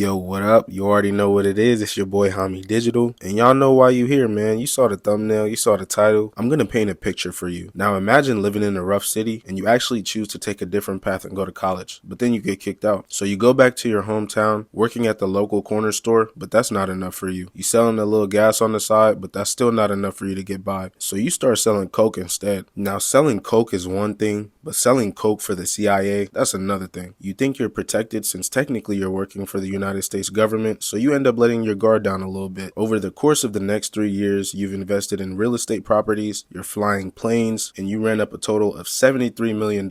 Yo, what up? You already know what it is. It's your boy Hami Digital. And y'all know why you here, man. You saw the thumbnail, you saw the title. I'm gonna paint a picture for you. Now imagine living in a rough city and you actually choose to take a different path and go to college, but then you get kicked out. So you go back to your hometown, working at the local corner store, but that's not enough for you. You selling a little gas on the side, but that's still not enough for you to get by. So you start selling coke instead. Now selling coke is one thing, but selling coke for the CIA, that's another thing. You think you're protected since technically you're working for the United States government, so you end up letting your guard down a little bit. Over the course of the next 3 years, you've invested in real estate properties, you're flying planes, and you ran up a total of $73 million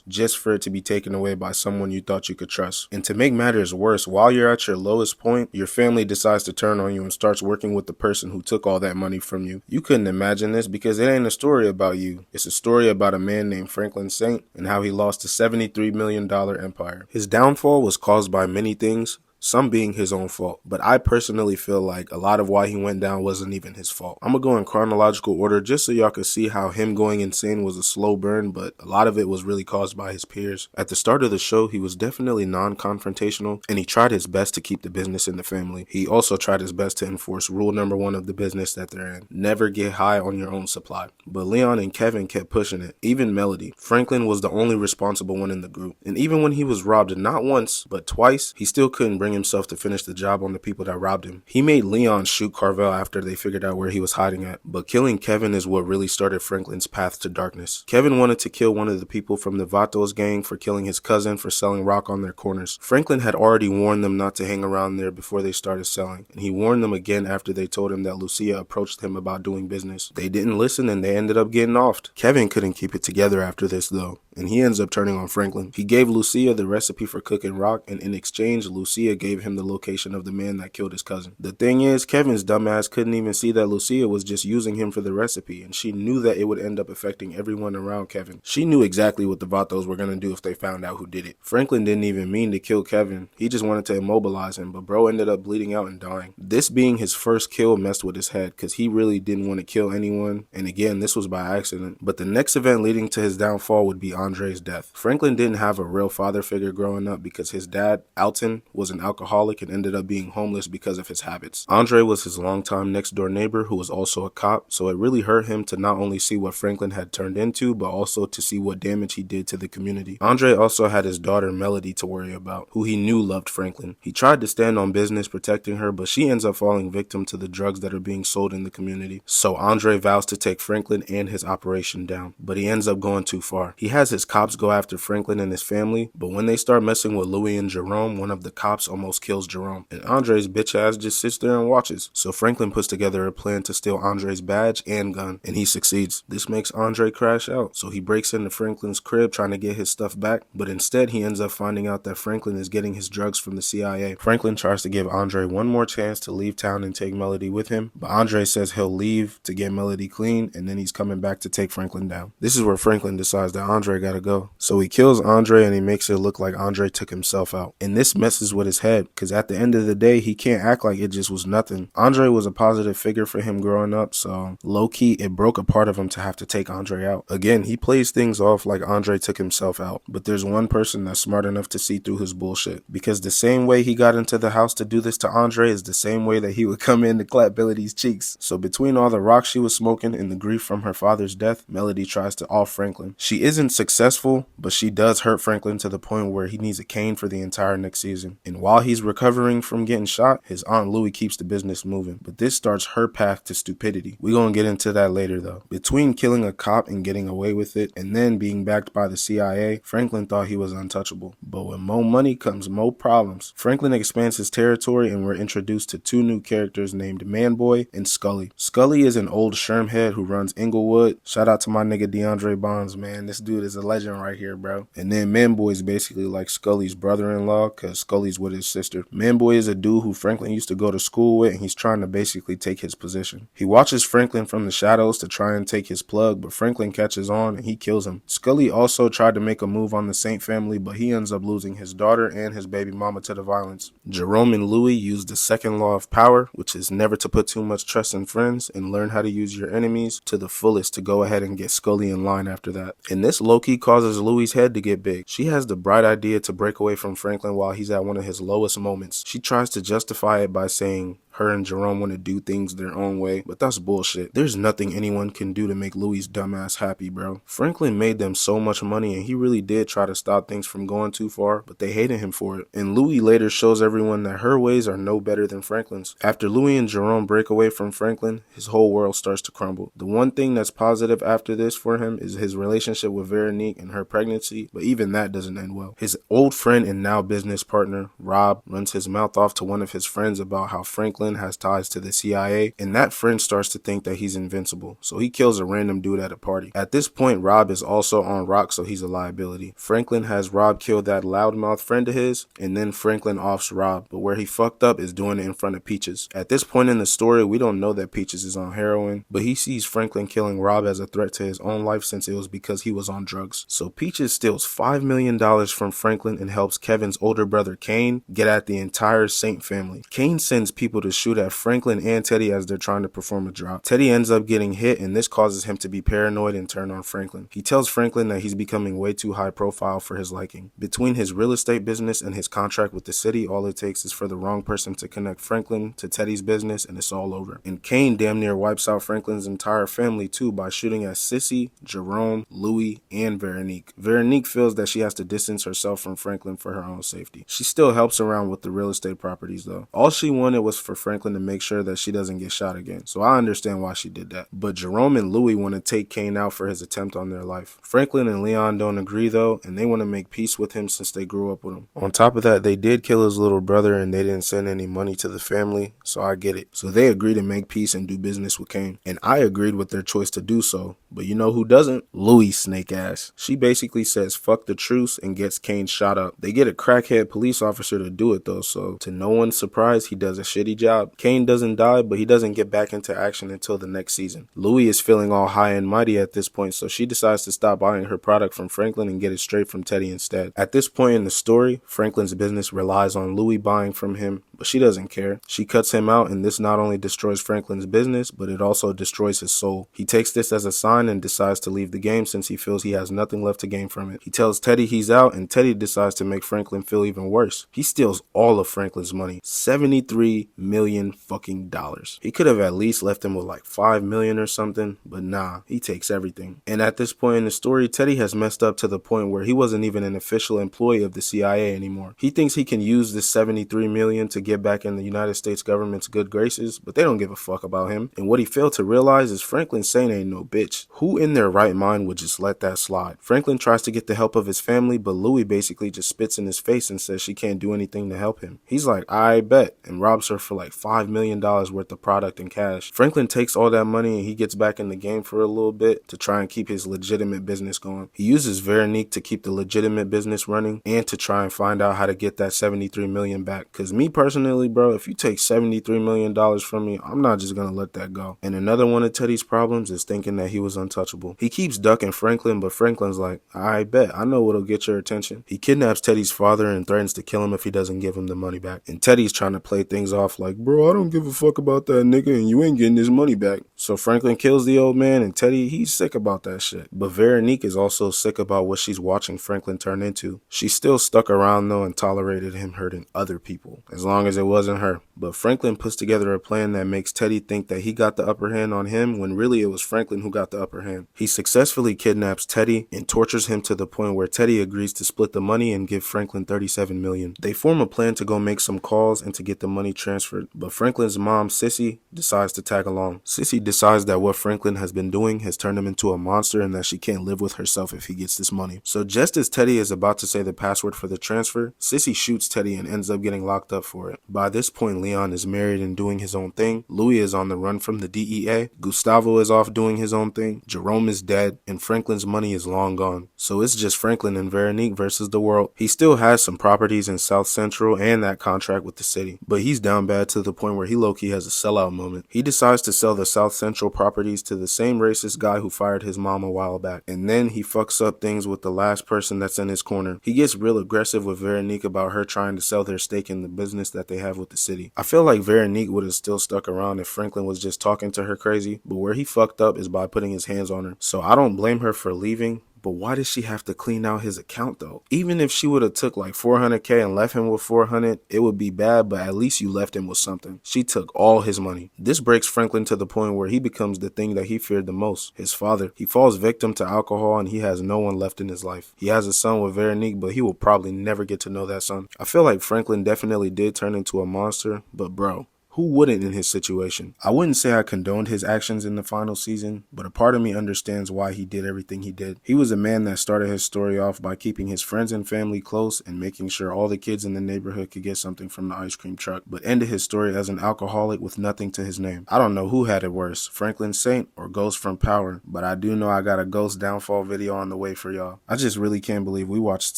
just for it to be taken away by someone you thought you could trust. And to make matters worse, while you're at your lowest point, your family decides to turn on you and starts working with the person who took all that money from you. You couldn't imagine this because it ain't a story about you. It's a story about a man named Franklin Saint and how he lost a $73 million empire. His downfall was caused by many things, some being his own fault, but I personally feel like a lot of why he went down wasn't even his fault. I'm gonna go in chronological order just so y'all can see how him going insane was a slow burn, but a lot of it was really caused by his peers. At the start of the show, he was definitely non-confrontational, and he tried his best to keep the business in the family. He also tried his best to enforce rule number 1 of the business that they're in: never get high on your own supply. But Leon and Kevin kept pushing it, even Melody. Franklin was the only responsible one in the group, and even when he was robbed not once, but twice, he still couldn't bring himself to finish the job on the people that robbed him. He made Leon shoot Carvel after they figured out where he was hiding at, but killing Kevin is what really started Franklin's path to darkness. Kevin wanted to kill one of the people from the Vatos gang for killing his cousin for selling rock on their corners. Franklin had already warned them not to hang around there before they started selling, and he warned them again after they told him that Lucia approached him about doing business. They didn't listen and they ended up getting offed. Kevin couldn't keep it together after this though, and he ends up turning on Franklin. He gave Lucia the recipe for cooking rock, and in exchange, Lucia gave him the location of the man that killed his cousin. The thing is, Kevin's dumbass couldn't even see that Lucia was just using him for the recipe, and she knew that it would end up affecting everyone around Kevin. She knew exactly what the Vatos were gonna do if they found out who did it. Franklin didn't even mean to kill Kevin, he just wanted to immobilize him, but bro ended up bleeding out and dying. This being his first kill messed with his head, cause he really didn't want to kill anyone, and again, this was by accident. But the next event leading to his downfall would be Andre's death. Franklin didn't have a real father figure growing up because his dad, Alton, was an alcoholic and ended up being homeless because of his habits. Andre was his longtime next door neighbor who was also a cop, so it really hurt him to not only see what Franklin had turned into, but also to see what damage he did to the community. Andre also had his daughter Melody to worry about, who he knew loved Franklin. He tried to stand on business protecting her, but she ends up falling victim to the drugs that are being sold in the community. So Andre vows to take Franklin and his operation down, but he ends up going too far. He has his cops go after Franklin and his family, but when they start messing with Louis and Jerome, one of the cops almost kills Jerome, and Andre's bitch ass just sits there and watches. So Franklin puts together a plan to steal Andre's badge and gun, and he succeeds. This makes Andre crash out, so he breaks into Franklin's crib trying to get his stuff back, but instead he ends up finding out that Franklin is getting his drugs from the CIA. Franklin tries to give Andre one more chance to leave town and take Melody with him, but Andre says he'll leave to get Melody clean, and then he's coming back to take Franklin down. This is where Franklin decides that Andre gotta go. So he kills Andre and he makes it look like Andre took himself out. And this messes with his head, because at the end of the day, he can't act like it just was nothing. Andre was a positive figure for him growing up, so low-key, it broke a part of him to have to take Andre out. Again, he plays things off like Andre took himself out, but there's one person that's smart enough to see through his bullshit, because the same way he got into the house to do this to Andre is the same way that he would come in to clap Melody's cheeks. So between all the rock she was smoking and the grief from her father's death, Melody tries to off Franklin. She isn't successful, but she does hurt Franklin to the point where he needs a cane for the entire next season. And while he's recovering from getting shot, his aunt Louie keeps the business moving. But this starts her path to stupidity. We're gonna get into that later though. Between killing a cop and getting away with it, and then being backed by the CIA, Franklin thought he was untouchable. But with more money comes more problems. Franklin expands his territory, and we're introduced to 2 new characters named Manboy and Scully. Scully is an old Shermhead who runs Inglewood. Shout out to my nigga DeAndre Bonds, man. This dude is a legend right here, bro. And then Manboy is basically like Scully's brother-in-law, because Scully's with his sister. Manboy is a dude who Franklin used to go to school with, and he's trying to basically take his position. He watches Franklin from the shadows to try and take his plug, but Franklin catches on and he kills him. Scully also tried to make a move on the Saint family, but he ends up losing his daughter and his baby mama to the violence. Jerome and Louis use the second law of power, which is never to put too much trust in friends, and learn how to use your enemies to the fullest to go ahead and get Scully in line after that. And this low-key low-key causes Louie's head to get big. She has the bright idea to break away from Franklin while he's at one of his lowest moments. She tries to justify it by saying her and Jerome want to do things their own way, but that's bullshit. There's nothing anyone can do to make Louie's dumbass happy, bro. Franklin made them so much money, and he really did try to stop things from going too far, but they hated him for it. And Louie later shows everyone that her ways are no better than Franklin's. After Louie and Jerome break away from Franklin, his whole world starts to crumble. The one thing that's positive after this for him is his relationship with Veronique and her pregnancy, but even that doesn't end well. His old friend and now business partner, Rob, runs his mouth off to one of his friends about how Franklin has ties to the CIA, and that friend starts to think that he's invincible, so he kills a random dude at a party. At this point, Rob is also on rock, so he's a liability. Franklin has Rob kill that loudmouth friend of his, and then Franklin offs Rob, but where he fucked up is doing it in front of Peaches. At this point in the story, we don't know that Peaches is on heroin, but he sees Franklin killing Rob as a threat to his own life since it was because he was on drugs. So Peaches steals $5 million from Franklin and helps Kevin's older brother Kane get at the entire Saint family. Kane sends people to shoot at Franklin and Teddy as they're trying to perform a drop. Teddy ends up getting hit, and this causes him to be paranoid and turn on Franklin. He tells Franklin that he's becoming way too high profile for his liking. Between his real estate business and his contract with the city, all it takes is for the wrong person to connect Franklin to Teddy's business and it's all over. And Kane damn near wipes out Franklin's entire family too by shooting at Sissy, Jerome, Louie, and Veronique. Veronique feels that she has to distance herself from Franklin for her own safety. She still helps around with the real estate properties though. All she wanted was for Franklin to make sure that she doesn't get shot again, so I understand why she did that. But Jerome and Louie want to take Kane out for his attempt on their life. Franklin and Leon don't agree though, and they want to make peace with him since they grew up with him. On top of that, they did kill his little brother and they didn't send any money to the family, so I get it. So they agree to make peace and do business with Kane, and I agreed with their choice to do so. But you know who doesn't? Louie snake ass. She basically says fuck the truce and gets Kane shot up. They get a crackhead police officer to do it though, so to no one's surprise, he does a shitty job. Kane doesn't die, but he doesn't get back into action until the next season. Louie is feeling all high and mighty at this point, so she decides to stop buying her product from Franklin and get it straight from Teddy instead. At this point in the story, Franklin's business relies on Louie buying from him, but she doesn't care. She cuts him out, and this not only destroys Franklin's business, but it also destroys his soul. He takes this as a sign and decides to leave the game since he feels he has nothing left to gain from it. He tells Teddy he's out, and Teddy decides to make Franklin feel even worse. He steals all of Franklin's money, $73 million fucking dollars. He could have at least left him with like $5 million or something, but nah, he takes everything. And at this point in the story, Teddy has messed up to the point where he wasn't even an official employee of the CIA anymore. He thinks he can use this $73 million to get back in the United States government's good graces, but they don't give a fuck about him. And what he failed to realize is Franklin Saint ain't no bitch. Who in their right mind would just let that slide? Franklin tries to get the help of his family, but Louie basically just spits in his face and says she can't do anything to help him. He's like, I bet, and robs her for like $5 million worth of product and cash. Franklin takes all that money and he gets back in the game for a little bit to try and keep his legitimate business going. He uses Veronique to keep the legitimate business running and to try and find out how to get that $73 million back. Cause me personally, bro, if you take $73 million from me, I'm not just gonna let that go. And another one of Teddy's problems is thinking that he was untouchable. He keeps ducking Franklin, but Franklin's like, I bet, I know what'll get your attention. He kidnaps Teddy's father and threatens to kill him if he doesn't give him the money back. And Teddy's trying to play things off like, bro, I don't give a fuck about that nigga and you ain't getting his money back. So Franklin kills the old man, and Teddy, he's sick about that shit. But Veronique is also sick about what she's watching Franklin turn into. She's still stuck around though and tolerated him hurting other people, as long as it wasn't her. But Franklin puts together a plan that makes Teddy think that he got the upper hand on him when really it was Franklin who got the upper hand. He successfully kidnaps Teddy and tortures him to the point where Teddy agrees to split the money and give Franklin $37 million. They form a plan to go make some calls and to get the money transferred, but Franklin's mom, Sissy, decides to tag along. Sissy decides that what Franklin has been doing has turned him into a monster and that she can't live with herself if he gets this money. So just as Teddy is about to say the password for the transfer, Sissy shoots Teddy and ends up getting locked up for it. By this point, Leon is married and doing his own thing. Louis is on the run from the DEA. Gustavo is off doing his own thing. Jerome is dead, and Franklin's money is long gone. So it's just Franklin and Veronique versus the world. He still has some properties in South Central and that contract with the city, but he's down bad to the point where he low-key has a sellout moment. He decides to sell the South Central properties to the same racist guy who fired his mom a while back, and then he fucks up things with the last person that's in his corner. He gets real aggressive with Veronique about her trying to sell their stake in the business that they have with the city. I feel like Veronique would have still stuck around if Franklin was just talking to her crazy, but where he fucked up is by putting his hands on her. So I don't blame her for leaving, But why did she have to clean out his account though? Even if she would have took like 400K and left him with 400, it would be bad, but at least you left him with something. She took all his money. This breaks Franklin to the point where he becomes the thing that he feared the most, his father. He falls victim to alcohol and he has no one left in his life. He has a son with Veronique, but he will probably never get to know that son. I feel like Franklin definitely did turn into a monster, but bro, who wouldn't in his situation? I wouldn't say I condoned his actions in the final season, but a part of me understands why he did everything he did. He was a man that started his story off by keeping his friends and family close and making sure all the kids in the neighborhood could get something from the ice cream truck, but ended his story as an alcoholic with nothing to his name. I don't know who had it worse, Franklin Saint or Ghost from Power, but I do know I got a Ghost downfall video on the way for y'all. I just really can't believe we watched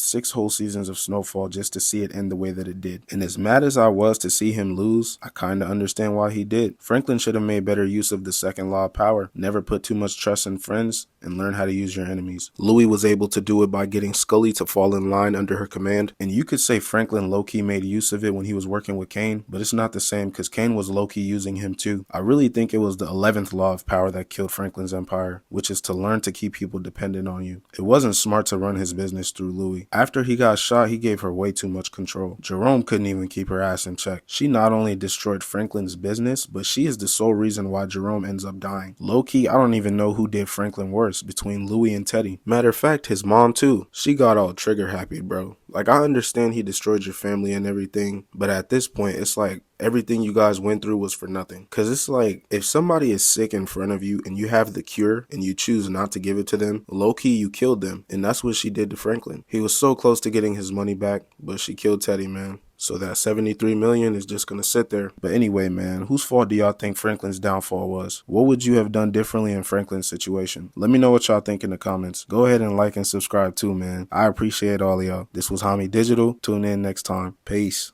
6 whole seasons of Snowfall just to see it end the way that it did. And as mad as I was to see him lose, I kinda understand why he did. Franklin should have made better use of the second law of power. Never put too much trust in friends and learn how to use your enemies. Louis was able to do it by getting Scully to fall in line under her command, and you could say Franklin low-key made use of it when he was working with Kane, but it's not the same because Kane was low-key using him too. I really think it was the 11th law of power that killed Franklin's empire, which is to learn to keep people dependent on you. It wasn't smart to run his business through Louis. After he got shot, he gave her way too much control. Jerome couldn't even keep her ass in check. She not only destroyed Franklin's business, but she is the sole reason why Jerome ends up dying. Low-key, I don't even know who did Franklin worse between Louis and Teddy. Matter of fact, his mom too. She got all trigger happy, bro. Like, I understand he destroyed your family and everything, but at this point, it's like everything you guys went through was for nothing. Cause it's like, if somebody is sick in front of you and you have the cure and you choose not to give it to them, low-key you killed them. And that's what she did to Franklin. He was so close to getting his money back, but she killed Teddy, man. So that $73 million is just gonna sit there. But anyway, man, whose fault do y'all think Franklin's downfall was? What would you have done differently in Franklin's situation? Let me know what y'all think in the comments. Go ahead and like and subscribe too, man. I appreciate all of y'all. This was Hami Digital. Tune in next time. Peace.